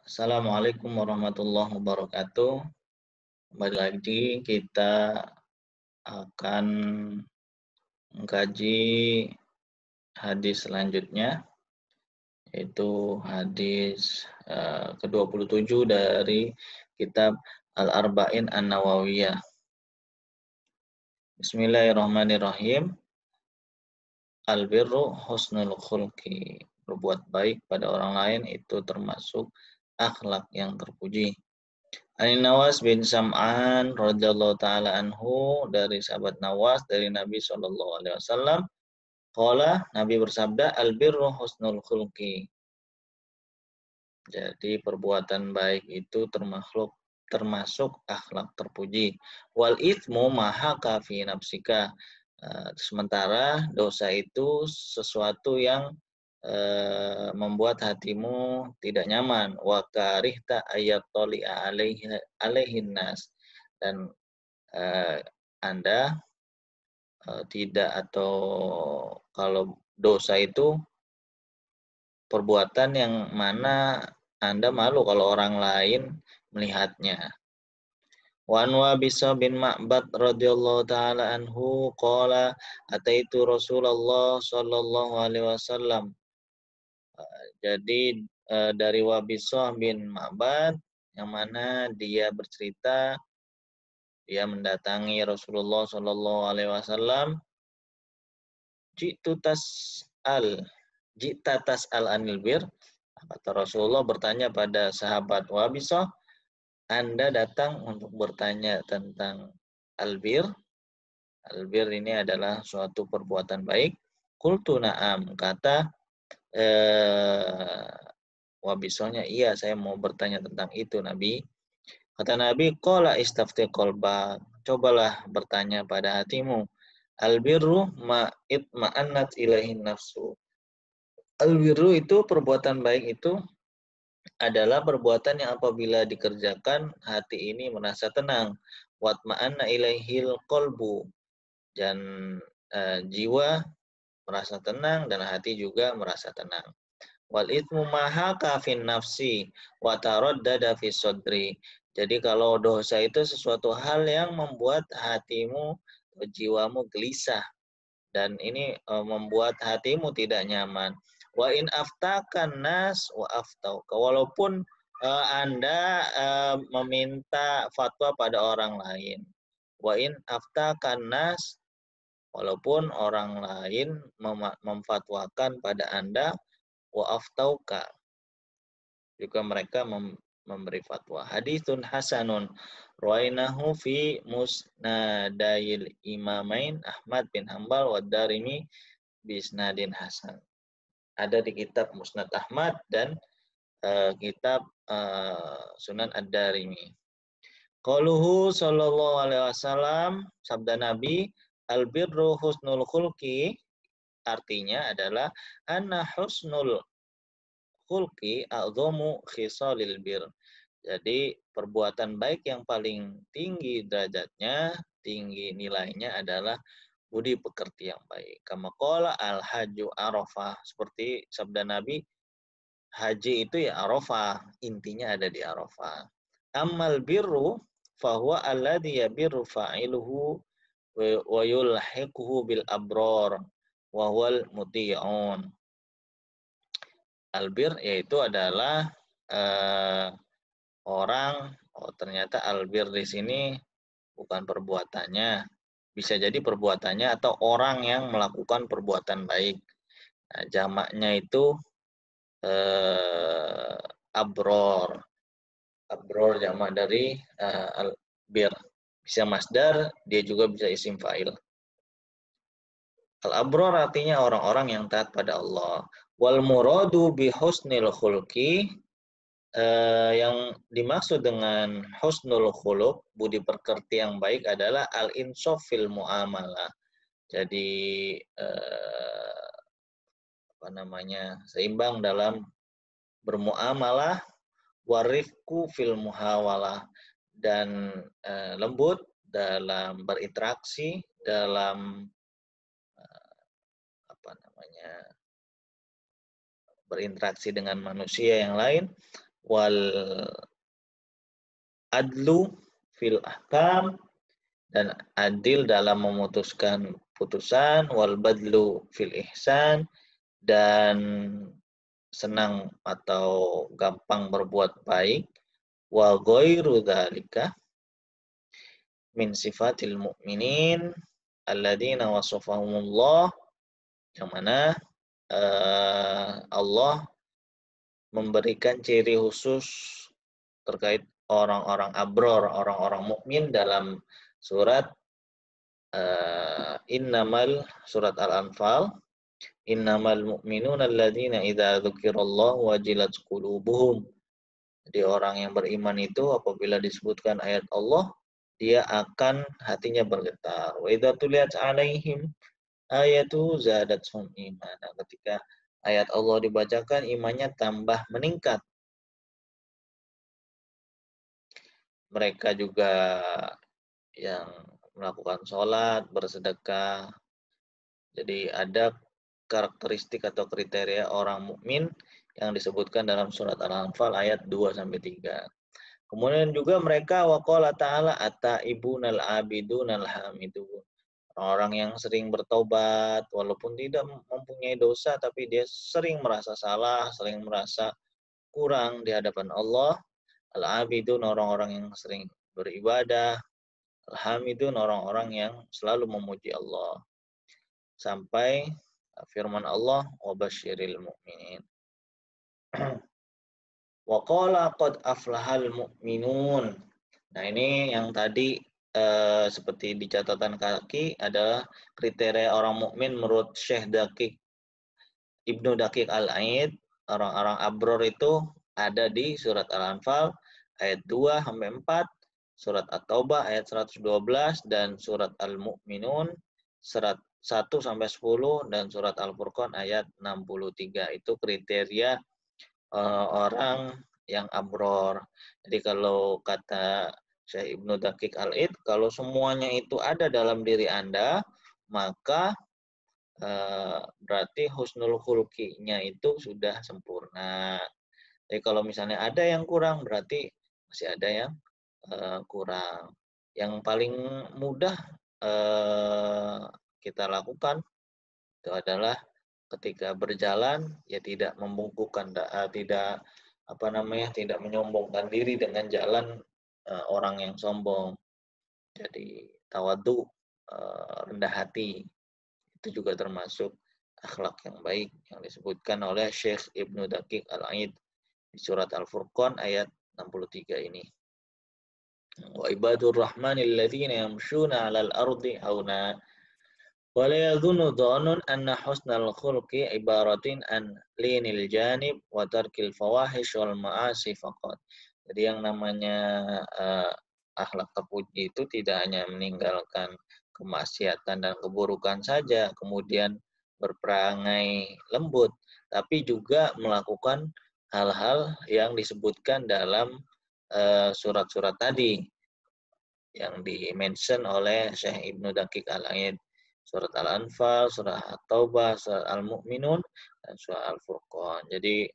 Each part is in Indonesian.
Assalamualaikum warahmatullahi wabarakatuh. Kembali lagi kita akan mengkaji hadis selanjutnya, yaitu hadis ke-27 dari kitab Al-Arba'in An-Nawawiyah. Bismillahirrahmanirrahim. Al-birru husnul khulqi. Berbuat baik pada orang lain itu termasuk akhlak yang terpuji. An Nawas bin Sam'an radhiyallahu taala anhu, dari sahabat Nawas dari Nabi sallallahu alaihi wasallam, qala, Nabi bersabda, al birru husnul khulqi. Jadi perbuatan baik itu termasuk akhlak terpuji. Wal itsmu mahaka fi nafsika. Sementara dosa itu sesuatu yang membuat hatimu tidak nyaman. Wa karihta ayattali'a alaihin nas, dan Anda tidak, atau kalau dosa itu perbuatan yang mana Anda malu kalau orang lain melihatnya. Wa an Wabisa bin Ma'bad radhiyallahu taala anhu qala ataitu Rasulullah sallallahu alaihi wasallam. Jadi dari Wabisah bin Ma'bad, yang mana dia bercerita dia mendatangi Rasulullah sallallahu alaihi wasallam. Ji'ta tas'al anil bir. Kata Rasulullah bertanya pada sahabat Wabisah, Anda datang untuk bertanya tentang albir. Albir ini adalah suatu perbuatan baik. Qultu na'am, kata Wabisahnya, iya saya mau bertanya tentang itu Nabi. Kata Nabi, qala istafti qalbak, cobalah bertanya pada hatimu. Albirru ma'annat ilaihin nafsu. Albirru itu, perbuatan baik itu adalah perbuatan yang apabila dikerjakan hati ini merasa tenang. Watma'anna ilaihil qalbu, dan jiwa merasa tenang dan hati juga merasa tenang. Wal itsmu mahaka fin nafsi wa taraddada fi sadri. Jadi kalau dosa itu sesuatu hal yang membuat hatimu, jiwamu gelisah, dan ini membuat hatimu tidak nyaman. Wa in aftakan nas wa aftauka. Walaupun Anda meminta fatwa pada orang lain. Wa in aftakan nas, walaupun orang lain memfatwakan pada Anda, wa aftauka, juga mereka memberi fatwa. Haditsun hasanun rawainahu fi musnadayil imamain Ahmad bin Hanbal wa Darimi bisnadin hasan. Ada di kitab Musnad Ahmad dan kitab Sunan Ad-Darimi. Qauluhu sallallahu alaihi wasallam, sabda Nabi, albirru husnul khulqi, artinya adalah anna husnul khulqi a'dhamu khisalil bir. Jadi perbuatan baik yang paling tinggi derajatnya, tinggi nilainya adalah budi pekerti yang baik. Kama qala al-hajju Arafah, seperti sabda Nabi, haji itu ya Arafah, intinya ada di Arafah. Ammal birru fahuwa alladhi yabirru fa'iluhu wa yulhiquhu bil abrar wa huwal muti'un. Albir yaitu adalah orang, ternyata albir di sini bukan perbuatannya, bisa jadi perbuatannya atau orang yang melakukan perbuatan baik. Nah, jamaknya itu abror. Abror jamak dari albir. Bisa masdar, dia juga bisa isim fa'il. Al-abror artinya orang-orang yang taat pada Allah. Wal muradu bi husnil khulqi, yang dimaksud dengan husnul khuluq, budi pekerti yang baik, adalah al-insaf fil muamalah. Jadi seimbang dalam bermuamalah, warifku fil muhawalah, dan lembut dalam berinteraksi, dalam berinteraksi dengan manusia yang lain. wal adlu fil ahkam, dan adil dalam memutuskan putusan, wal badlu fil ihsan, dan senang atau gampang berbuat baik, wa ghairu dzalika min sifatil mu'minin alladzina wasafahumullah, yang mana Allah memberikan ciri khusus terkait orang-orang abror, orang-orang mukmin dalam surat surat Al-Anfal, innamal mu'minuna alladzina idza dzukirallahu wajilat qulubuhum. Jadi orang yang beriman itu apabila disebutkan ayat Allah, dia akan hatinya bergetar. Wa idza tuliyat alaihim ayatu zadathum imana. Ketika ayat Allah dibacakan, imannya tambah meningkat. Mereka juga yang melakukan sholat, bersedekah. Jadi ada karakteristik atau kriteria orang mukmin yang disebutkan dalam surat Al-Anfal ayat 2 sampai 3. Kemudian juga mereka waqala ta'ala at-taibunal abidunal hamidun. Orang yang sering bertobat walaupun tidak mempunyai dosa, tapi dia sering merasa salah, sering merasa kurang di hadapan Allah. Al-abidun orang-orang yang sering beribadah, al-hamidun orang-orang yang selalu memuji Allah. Sampai firman Allah, wa basyiril mu'minin. Wa qala qad aflahal mu'minun. Nah, ini yang tadi seperti di catatan kaki adalah kriteria orang mukmin menurut Syekh Ibnu Daqiq Al-Aid. Orang-orang abror itu ada di surat Al-Anfal ayat 2 sampai 4, surat At-Taubah ayat 112, dan surat Al-Mu'minun surat 1 sampai 10, dan surat Al-Furqan ayat 63. Itu kriteria orang yang abror. Jadi kalau kata Syekh Ibnu Daqiq Al-Aid, kalau semuanya itu ada dalam diri Anda, maka berarti husnul khuluqinya itu sudah sempurna. Jadi kalau misalnya ada yang kurang, berarti masih ada yang kurang. Yang paling mudah kita lakukan itu adalah ketika berjalan, ya tidak membungkukkan, tidak tidak menyombongkan diri dengan jalan orang yang sombong. Jadi tawadu, rendah hati, itu juga termasuk akhlak yang baik yang disebutkan oleh Syekh Ibnu Daqiq Al-Aid di surat Al-Furqan ayat 63 ini. Wa ibadur rahmanil ladzina yamshuna 'alal ardi hauna wa la yadhunnu dhannun anna husnal khulqi ibaratin an linil janib wa tarkil fawahish wal ma'asi faqat. Jadi yang namanya akhlak terpuji itu tidak hanya meninggalkan kemaksiatan dan keburukan saja, kemudian berperangai lembut, tapi juga melakukan hal-hal yang disebutkan dalam surat-surat tadi yang di-mention oleh Syekh Ibnu Daqiq Al-Aid. Surat Al-Anfal, surat At-Taubah, surat Al-Mu'minun, dan surat Al-Furqan. Jadi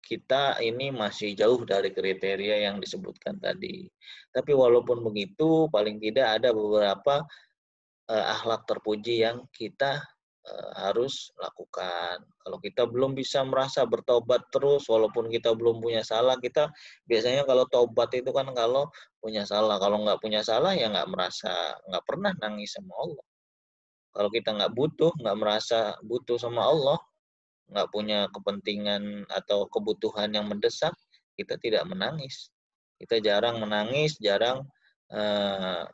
kita ini masih jauh dari kriteria yang disebutkan tadi. Tapi walaupun begitu, paling tidak ada beberapa akhlak terpuji yang kita harus lakukan. Kalau kita belum bisa merasa bertobat terus, walaupun kita belum punya salah, kita biasanya kalau tobat itu kan kalau punya salah. Kalau nggak punya salah, ya nggak pernah nangis sama Allah. Kalau kita nggak merasa butuh sama Allah, nggak punya kepentingan atau kebutuhan yang mendesak, kita tidak menangis. Kita jarang menangis, jarang eh,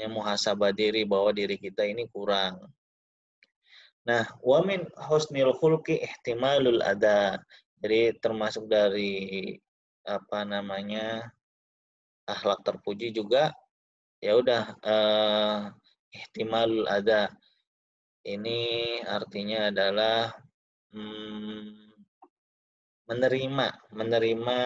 muhasabah diri bahwa diri kita ini kurang. Nah, wa min husnil khulqi ihtimalul ada. Jadi termasuk dari akhlak terpuji juga ya udah ihtimalul ada. Ini artinya adalah menerima menerima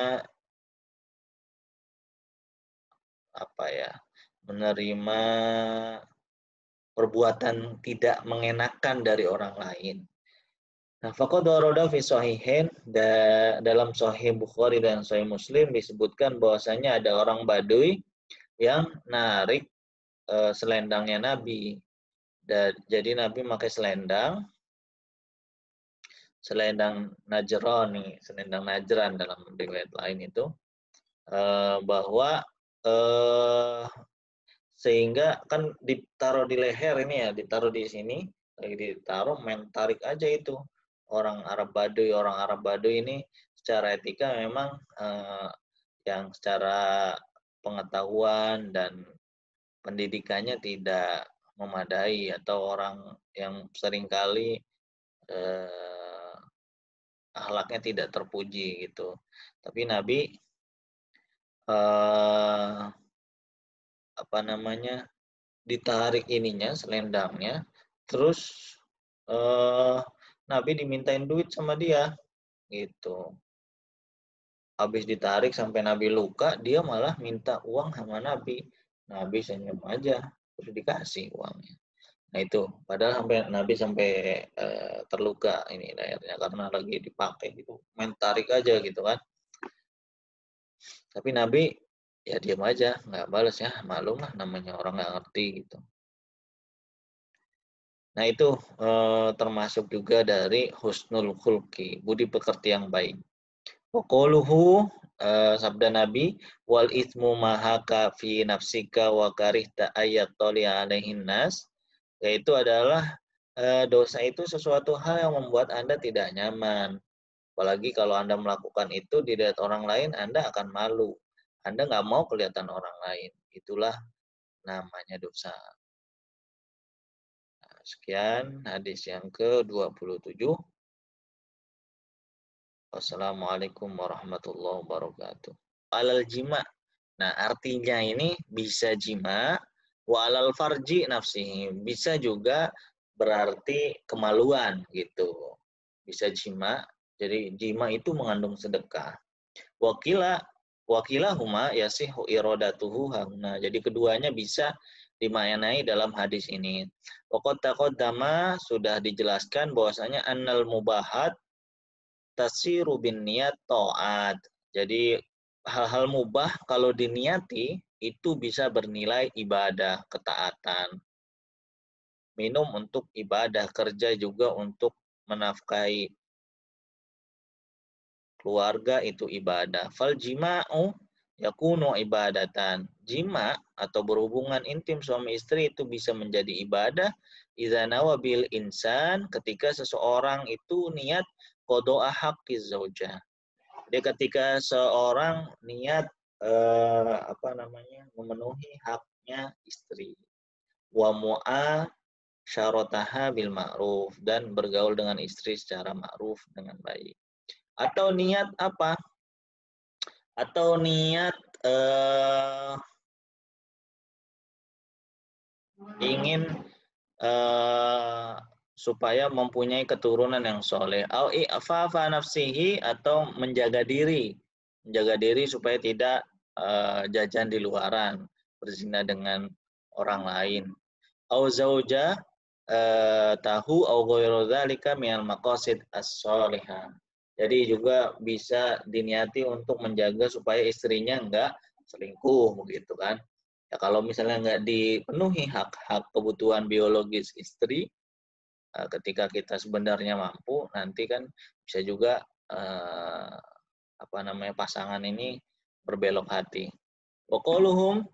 perbuatan tidak mengenakan dari orang lain. Nah, faqad warada fi sahihain, dalam Sahih Bukhari dan Sahih Muslim disebutkan bahwasanya ada orang Baduy yang narik selendangnya Nabi. Jadi Nabi pakai selendang Najrani, selendang Najran dalam riwayat lain itu, bahwa sehingga kan ditaruh di leher ini ya, ditaruh di sini, lagi ditaruh, main tarik aja itu. Orang Arab Baduy ini secara etika memang yang secara pengetahuan dan pendidikannya tidak memadai, atau orang yang seringkali akhlaknya tidak terpuji gitu. Tapi Nabi ditarik ininya, selendangnya, terus Nabi dimintain duit sama dia gitu. Habis ditarik sampai Nabi luka, dia malah minta uang sama Nabi. Nabi senyum aja, terus dikasih uangnya. Nah itu, padahal Nabi sampai terluka ini lehernya karena lagi dipakai gitu, main tarik aja gitu kan. Tapi Nabi ya diam aja, nggak balas ya, maklum lah namanya orang nggak ngerti gitu. Nah itu termasuk juga dari husnul khulqi, budi pekerti yang baik. Waquluhu, sabda Nabi, wal ithmu mahaka fi nafsika wa karihta ayat toli alaihin nas, yaitu adalah dosa itu sesuatu hal yang membuat Anda tidak nyaman. Apalagi kalau Anda melakukan itu dilihat orang lain, Anda akan malu. Anda nggak mau kelihatan orang lain. Itulah namanya dosa. Nah, sekian hadis yang ke-27. Wassalamualaikum warahmatullahi wabarakatuh. Alal jima. Nah, artinya ini bisa jima, walal farji nafsihi. Bisa juga berarti kemaluan gitu. Bisa jima, jadi jima itu mengandung sedekah. Wakila huma yasihu iradatuhu hahuna. Jadi keduanya bisa dimaknai dalam hadis ini. Waqad taqaddama, sudah dijelaskan bahwasanya annal mubahat tasiru bin niat ta'at. Jadi hal-hal mubah kalau diniati itu bisa bernilai ibadah, ketaatan. Minum untuk ibadah, kerja juga untuk menafkahi keluarga itu ibadah. Fal jima'u yakunu ibadatan. Jima atau berhubungan intim suami istri itu bisa menjadi ibadah idza nawa bil insan, ketika seseorang itu niat qada'a haqqiz zaujah. Jadi ketika seorang niat memenuhi haknya istri, wa mu'a syarataha bil ma'ruf, dan bergaul dengan istri secara ma'ruf dengan baik. Atau niat apa? Atau niat ingin supaya mempunyai keturunan yang soleh. Au i'fafa nafsihi, atau menjaga diri supaya tidak jajan di luaran, berzina dengan orang lain. Au zauja tahu au ghairu dzalika minal maqasid as-shalihah. Jadi juga bisa diniati untuk menjaga supaya istrinya enggak selingkuh begitu kan. Ya kalau misalnya enggak dipenuhi hak-hak kebutuhan biologis istri, ketika kita sebenarnya mampu, nanti kan bisa juga pasangan ini berbelok hati. Wa qauluhum,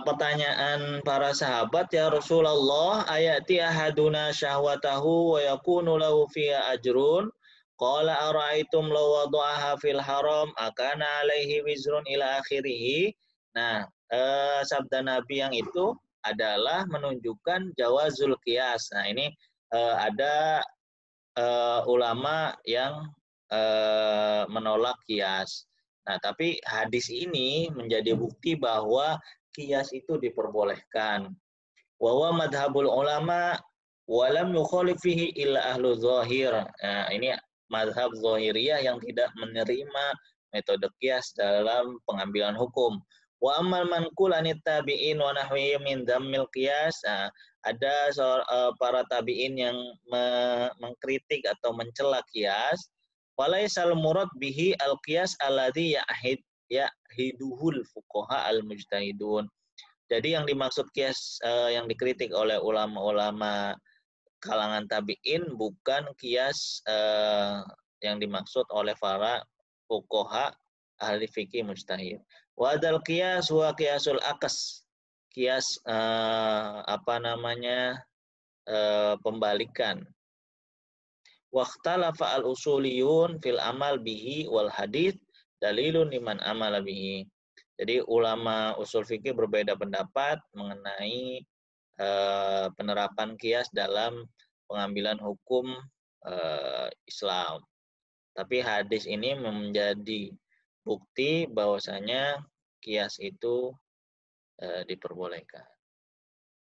pertanyaan para sahabat, ya Rasulullah, ayati ahaduna syahwatahu wa yakunu lahu fiha ajrun. Qala ara'aitum law wada'aha fil haram akana alaihi wizrun ila akhirih. Nah, sabda Nabi yang itu adalah menunjukkan jawazul qiyas. Nah, ini ada ulama yang menolak qiyas. Nah, tapi hadis ini menjadi bukti bahwa qiyas itu diperbolehkan. Wa huwa madhabul ulama walam yukhalif fihi illa ahlu zahir. Nah, ini mazhab zahiriyah yang tidak menerima metode qiyas dalam pengambilan hukum. Wa ammal manqul anit tabi'in wa nahwihim min dhammil qiyas. Nah, ada para tabi'in yang mengkritik atau mencela qiyas. Walaisal murad bihi al qiyas alladhi yahiduhul fuqaha al mujtahidun. Jadi yang dimaksud qiyas yang dikritik oleh ulama-ulama kalangan tabi'in bukan qiyas yang dimaksud oleh para fuqaha ahli fikih mujtahid. Wadal qiyas wa qiyasul akas. Qiyas pembalikan. Waqtalafa al-usuliyun fil amal bihi wal hadith dalilun liman amala bihi. Jadi ulama usul fikih berbeda pendapat mengenai penerapan qiyas dalam pengambilan hukum Islam. Tapi hadis ini menjadi bukti bahwasanya qiyas itu diperbolehkan.